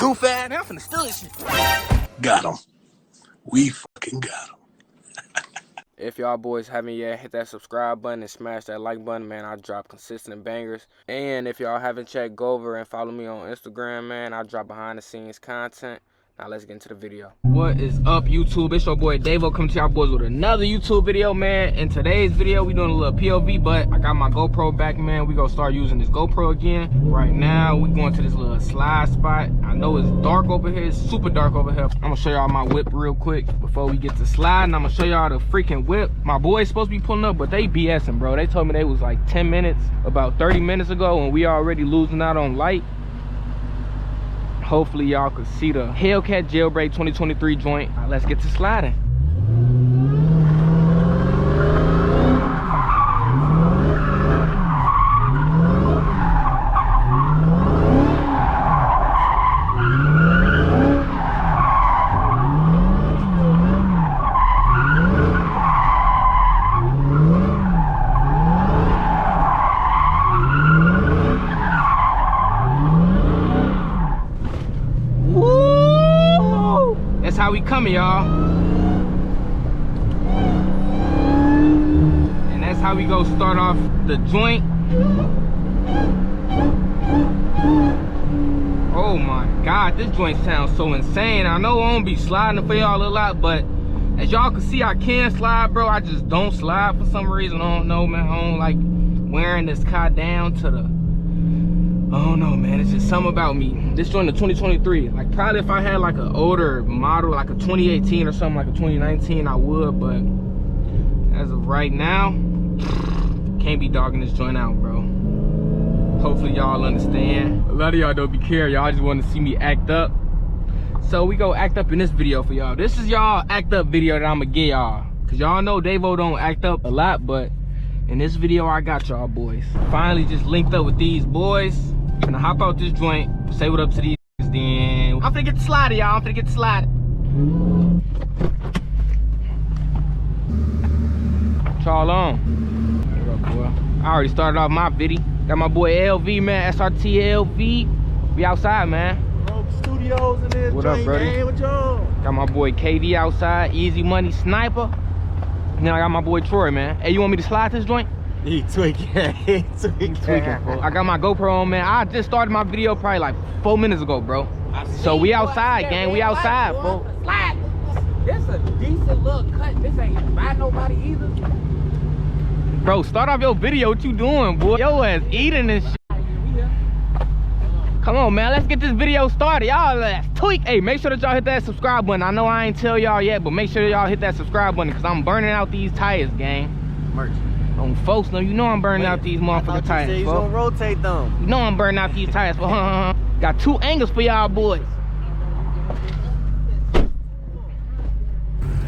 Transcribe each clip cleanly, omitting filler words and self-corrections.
Goof ass, man, I'm finna steal this shit. Got him. We fucking got him. If y'all boys haven't yet, hit that subscribe button and smash that like button, man. I drop consistent bangers. And if y'all haven't checked, go over and follow me on Instagram, man. I drop behind the scenes content. Now let's get into the video. What is up, YouTube? It's your boy Davo coming to y'all boys with another YouTube video, man. In today's video, we doing a little POV, but I got my GoPro back, man. We gonna start using this GoPro again. Right now, we going to this little slide spot. I know it's dark over here. It's super dark over here. I'm gonna show y'all my whip real quick before we get to sliding. I'm gonna show y'all the freaking whip. My boy's supposed to be pulling up, but they BSing, bro. They told me they was like 10 minutes, about 30 minutes ago, and we already losing out on light. Hopefully y'all could see the Hellcat Jailbreak 2023 joint. All right, let's get to sliding. That's how we coming, y'all. And that's how we go start off the joint. Oh my God, this joint sounds so insane. I know I won't be sliding for y'all a lot, but as y'all can see, I can slide, bro. I just don't slide for some reason. I don't know, man. I don't like wearing this car down to the... I don't know, man. It's just something about me. This joint, the 2023. Like, probably if I had like an older model, like a 2018 or something, like a 2019, I would. But as of right now, can't be dogging this joint out, bro. Hopefully y'all understand. A lot of y'all don't be care. Y'all just want to see me act up. So we go act up in this video for y'all. This is y'all act up video that I'm gonna get y'all. Cause y'all know Davo don't act up a lot, but in this video I got y'all boys. Finally just linked up with these boys. Gonna hop out this joint, say what up to these niggas, then I'm finna get the slider, y'all. I'm finna get the slider. What y'all on? What up, boy? I already started off my video. Got my boy LV, man, SRT LV. We outside, man. Rogue Studios in this. What up, brother? Hey, what y'all? Got my boy KD outside, Easy Money Sniper. And then I got my boy Troy, man. Hey, you want me to slide this joint? He tweaking. He tweaking. I got my GoPro on, man. I just started my video probably like 4 minutes ago, bro. So we outside, gang. We outside, bro. Slide. This a decent little cut. This ain't by nobody either. Bro, start off your video. What you doing, boy? Yo ass eating this shit. Come on, man. Let's get this video started. Y'all ass tweak. Hey, make sure that y'all hit that subscribe button. I know I ain't tell y'all yet, but make sure y'all hit that subscribe button because I'm burning out these tires, gang. Merch. Folks, no, you know I'm burning out these motherfucking tires. He's gonna rotate them. You know I'm burning out these tires. Got 2 angles for y'all boys.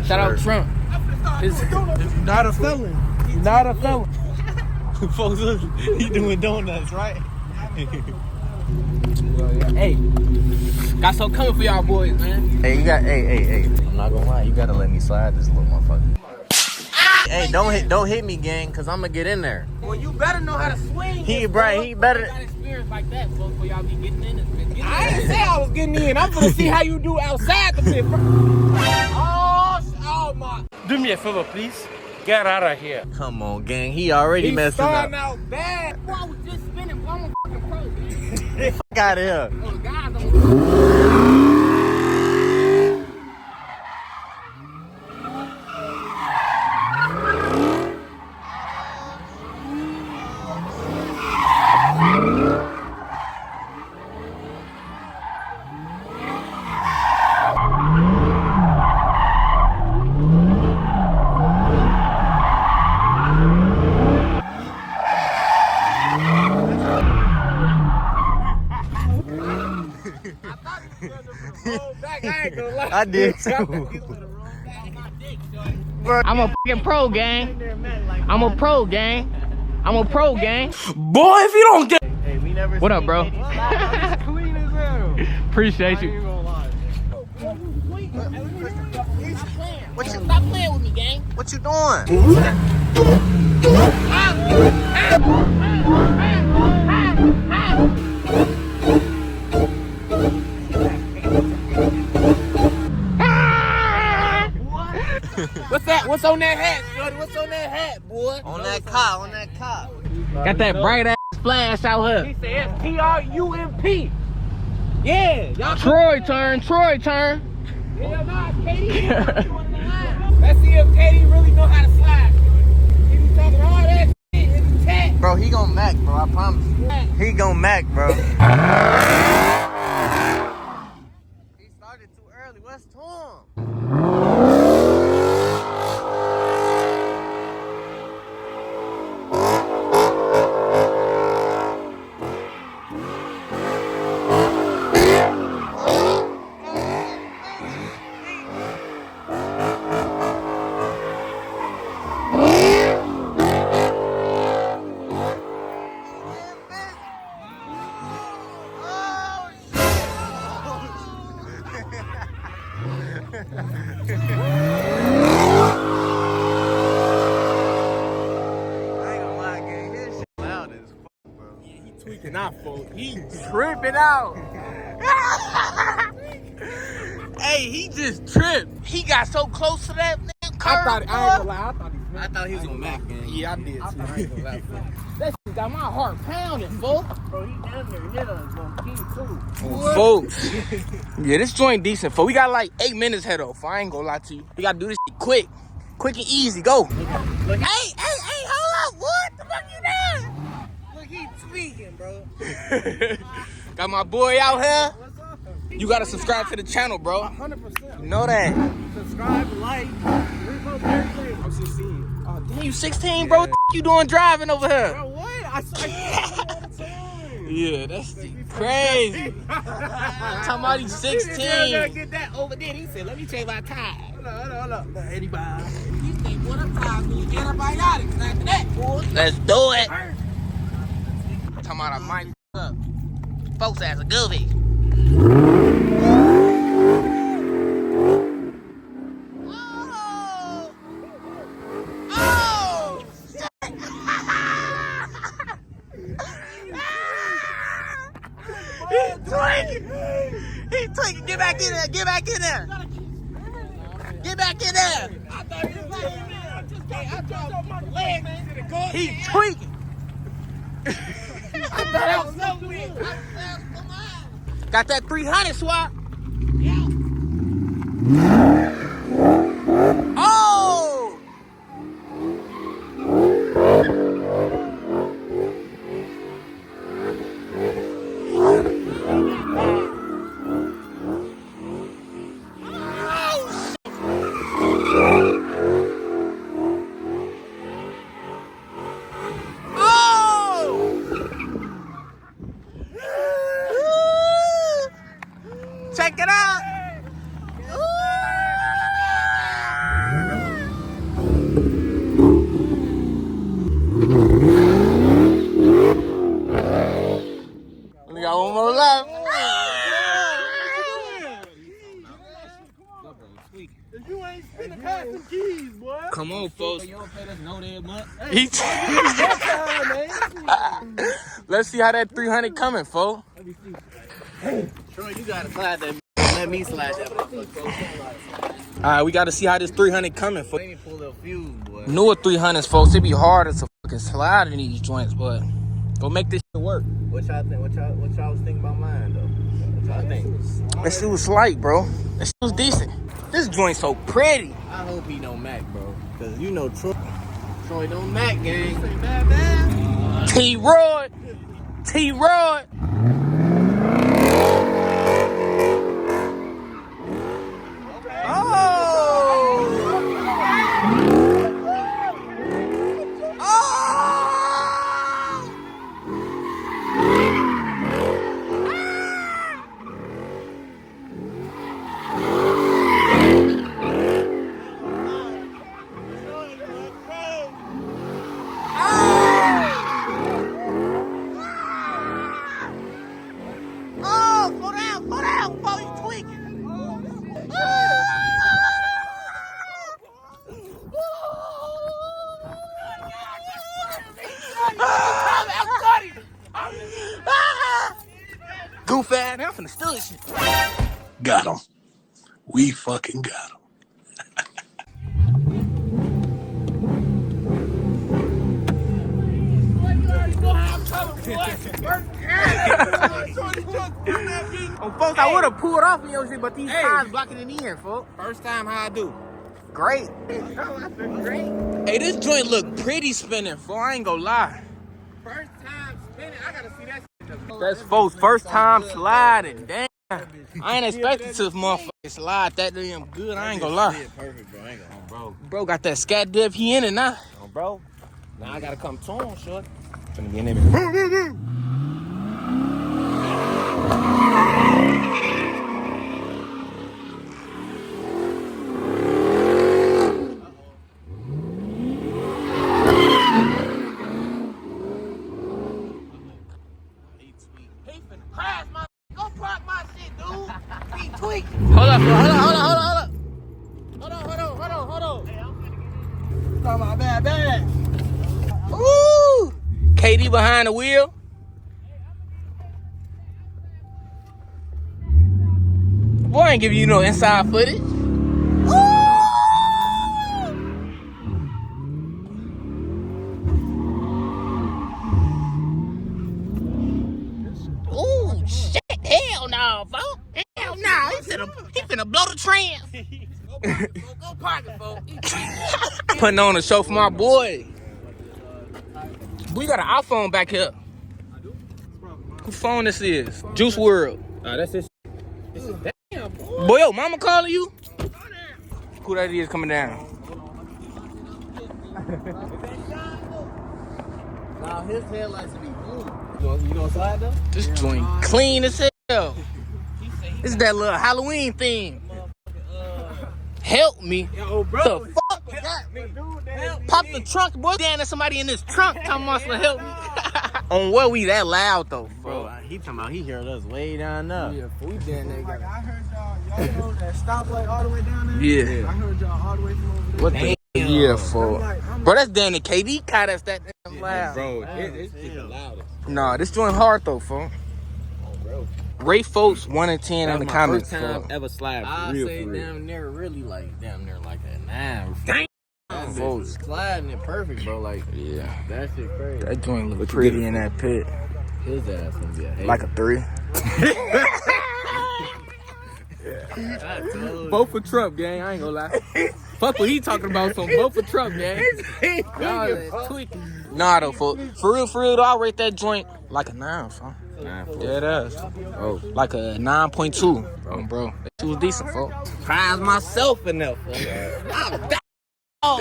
Shout out Trump. You're not a felon. You're not a felon. Folks, he doing donuts, right? Hey, got something coming for y'all boys, man. Hey, you got, hey. I'm not gonna lie, you gotta let me slide this little motherfucker. Hey, don't hit me, gang, cause I'm gonna get in there. Well, you better know how to swing. He better. Got experience like that, folks, for y'all be getting in this. I didn't say I was getting in. I'm gonna see how you do outside the pit. Oh my. Do me a favor, please. Get out of here. Come on, gang. He already messing up. Starting out bad. Boy, I was just spinning. Boy, I'm a fucking pro, man. Fuck out of here. Oh, guys, I'm... I did too. I'm a fucking pro, gang. I'm a pro, gang. I'm a pro, gang. Boy, if you don't get... Hey, we never What up, bro? clean as hell. Appreciate you. Stop playing with me, gang. What you doing? What's on that hat, Shorty? What's on that hat, boy? On that cop, on that cop. Got that bright ass flash out here. He said it's P-R-U-M-P. Yeah, y'all. Troy turn. Yeah, nah, Katie. Let's see if Katie really know how to slide. He be talking all that shit in the chat. Bro, he gon' Mac, bro. I promise you. He gon' Mac, bro. He started too early. What's to him? Tweaking out, folks. He Tripping out. Hey, he just tripped. He got so close to that damn curve. I ain't gonna lie, I thought he was gonna Mac, man. Yeah, I did too. That shit got my heart pounding, folks. Bro, he down there hit us, bro. King too. Folks. Yeah, this joint decent, folks. We got like 8 minutes head off. I ain't gonna lie to you. We gotta do this shit quick. Quick and easy. Go. Hey, hold up. What the fuck you doing? Look, he tweaking, bro. Got my boy out here. You gotta subscribe to the channel, bro. 100%. You know that. Subscribe, like, repost everything. I'm 16. Oh, damn, you 16, bro? What the you doing driving over here? Bro, what? I all the time. Yeah, that's crazy. Talking about he's 16. Get that over there. He said, let me change my tire. Hold up. Anybody? He said, what I'm trying to do is antibiotics. After that, boy. Let's do it. Talking about I might up. Folks ass a goofy. He tweaking. Get back in there. Get back in there. Get back in there. I thought he was like, I dropped my leg, man. He tweaking. I thought I was so weird. Got that 300 swap. Yeah. Oh! Check it out. We got one more left. If you ain't spinning past them keys, boy. Come on, folks. You don't pay us no damn month. Let's see how that 300 coming, folks. Troy, you gotta slide that. Let me slide that motherfucker. All right, we got to see how this 300 coming, folks. Let me pull a fuse, boy. Newer 300s, folks. It be harder to fucking slide in these joints, but go make this shit work. What y'all think? What y'all was thinking about mine, though? What y'all think? That shit was slight, bro. That shit was decent. This joint so pretty. I hope he don't Mac, bro. Cause you know Troy don't Mac, gang. T-Roy. T-Roy. Goof ass, man, I'm finna steal this shit. Got him. We fucking got him. Oh, folks, I would have pulled off in your shit, but these tires blocking it in, folks. First time, how I do? Great. Hey, this joint look pretty spinning, folks. I ain't gonna lie. First time spinning, I gotta see that shit. That's folks' first time sliding. Damn. I ain't expected to motherfucking slide that damn good. I ain't gonna lie. Perfect, bro. I ain't gonna, bro. Bro got that scat dip. He in it now. Bro. Now I gotta come to him, short. Finna be in there. Hold up, bro. Hold up. Hold on. Talking about bad. Ooh. KD behind the wheel. Boy, I ain't giving you no inside footage. Ooh, shit. Hell no, folks. Hell no. He finna blow the trans. Go park it, folks. Putting on a show for my boy. We got an iPhone back here. Whose phone this is? Juice World. That's it. Boy, yo, mama calling you? Who that is coming down? Now his headlights be blue. You gonna slide though? This joint clean as hell. This is that little Halloween theme. Help me. Yo, bro. The fuck was that? Pop the trunk, boy. Damn, there's somebody in this trunk. Talking about to help me. On what we that loud though, Bro, he talking about he heard us way down there. Yeah, we down there. I heard y'all know that stoplight all the way down there? Yeah. I heard y'all all the way from over there. What the yeah for? Bro, that's damn the KD caught us that damn loud. Bro, it's the loudest. Nah, this joint hard though, folks. Rate folks 1 and 10 in the comments. First time folks. ever slide I for real, say for real. damn near really like damn near like a 9. Damn. Folks. Sliding it perfect, bro. Like Yeah. that shit crazy. That joint look pretty in that pit. His ass gonna be a hater. Like a 3. Both for Trump, gang. I ain't gonna lie. Fuck what he talking about. Some both for Trump, gang. Y'all is tweaking. Nah, though, folks. For real, though, I rate that joint like a 9, folks. Yeah, it is. Oh, Like a 9.2. Bro. That shit was decent, folks. prize myself in there, folks. I'm down. Oh,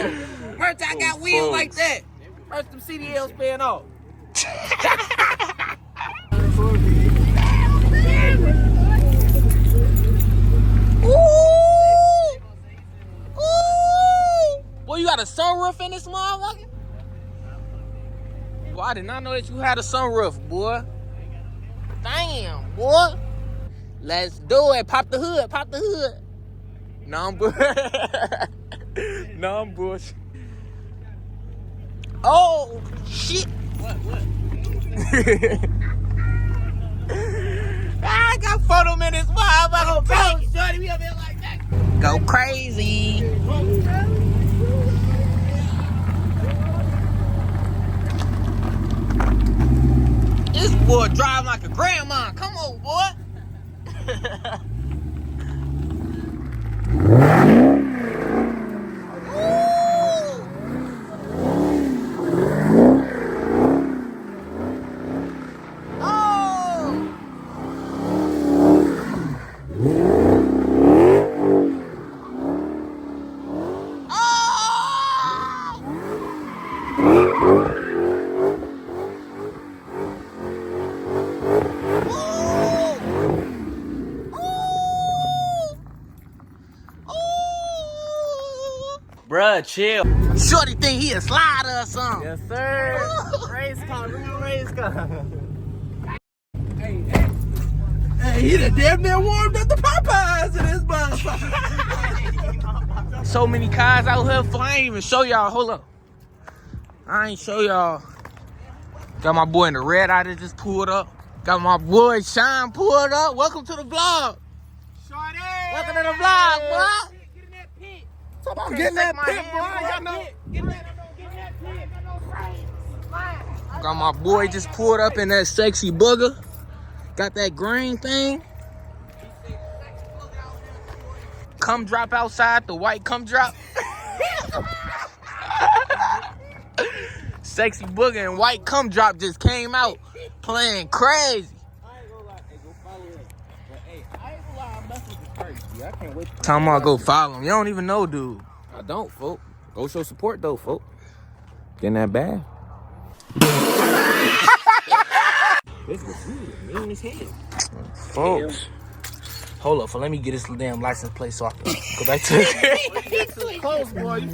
first I got wheels like that. First them CDLs paying off. Boy, you got a sunroof in this motherfucker? Boy, I did not know that you had a sunroof, boy. Damn, boy. Let's do it. Pop the hood. No, I'm no, I'm bullshit. Oh, shit. What? I got photo minutes, motherfucker. Bro, shorty, we up here like that. Go crazy. This boy drive like a grandma. Come on, boy. Bruh, chill. Shorty think he a slider or something. Yes, sir. Race car, real race car. Hey, he done damn near warmed up the Popeyes in this motherfucker. So many cars out here, I ain't even show y'all. Hold up. I ain't show y'all. Got my boy in the red eye that just pulled up. Got my boy Sean pulled up. Welcome to the vlog. Shorty. Welcome to the vlog, boy. Get in that pit. Talk about getting that my pit, hand, boy. boy. Y'all know. Get in that pit. Got my boy just pulled up in that sexy booger. Got that green thing. Come drop outside, the white come drop. Sexy booger and white come drop just came out playing crazy. Time I go follow him. You don't even know, dude. I don't, folk. Go show support, though, folk. Getting that bad. This was really mean as hell. Folks. Hold up, let me get this damn license plate so I can go back to it. Close, boy. You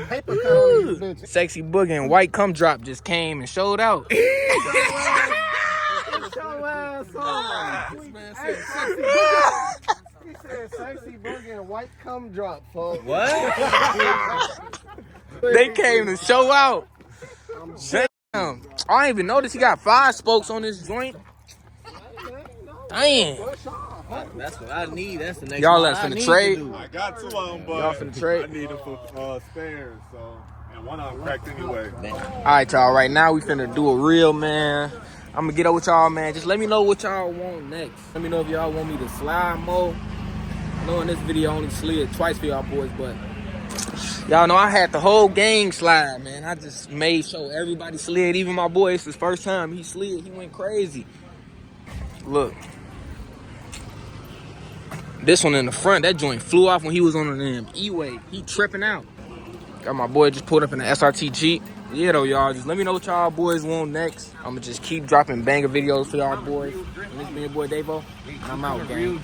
paper cut on these bitches. Sexy booger and white come drop just came and showed out. Show ass on. This man said sexy booger. He said sexy booger and white cum drop, folks. What? They came to show out. Damn. I didn't even notice he got 5 spokes on this joint. Damn. That's what I need. That's the next Y'all one left I finna need trade? to do. I got 2 of them, but Y'all finna trade? I need them for spares, so, and one of them cracked anyway. All right, y'all. Right now, we finna do a reel, man. I'm gonna get up with y'all, man. Just let me know what y'all want next. Let me know if y'all want me to slide more. I know in this video I only slid twice for y'all boys, but y'all know I had the whole gang slide, man. I just made sure everybody slid. Even my boy, it's his first time he slid. He went crazy. Look. This one in the front, that joint flew off when he was on the damn E-way. He tripping out. Got my boy just pulled up in the SRT Jeep. Yeah, though, y'all. Just let me know what y'all boys want next. I'm going to just keep dropping banger videos for y'all boys. And this been your boy, Davo. And I'm out, gang.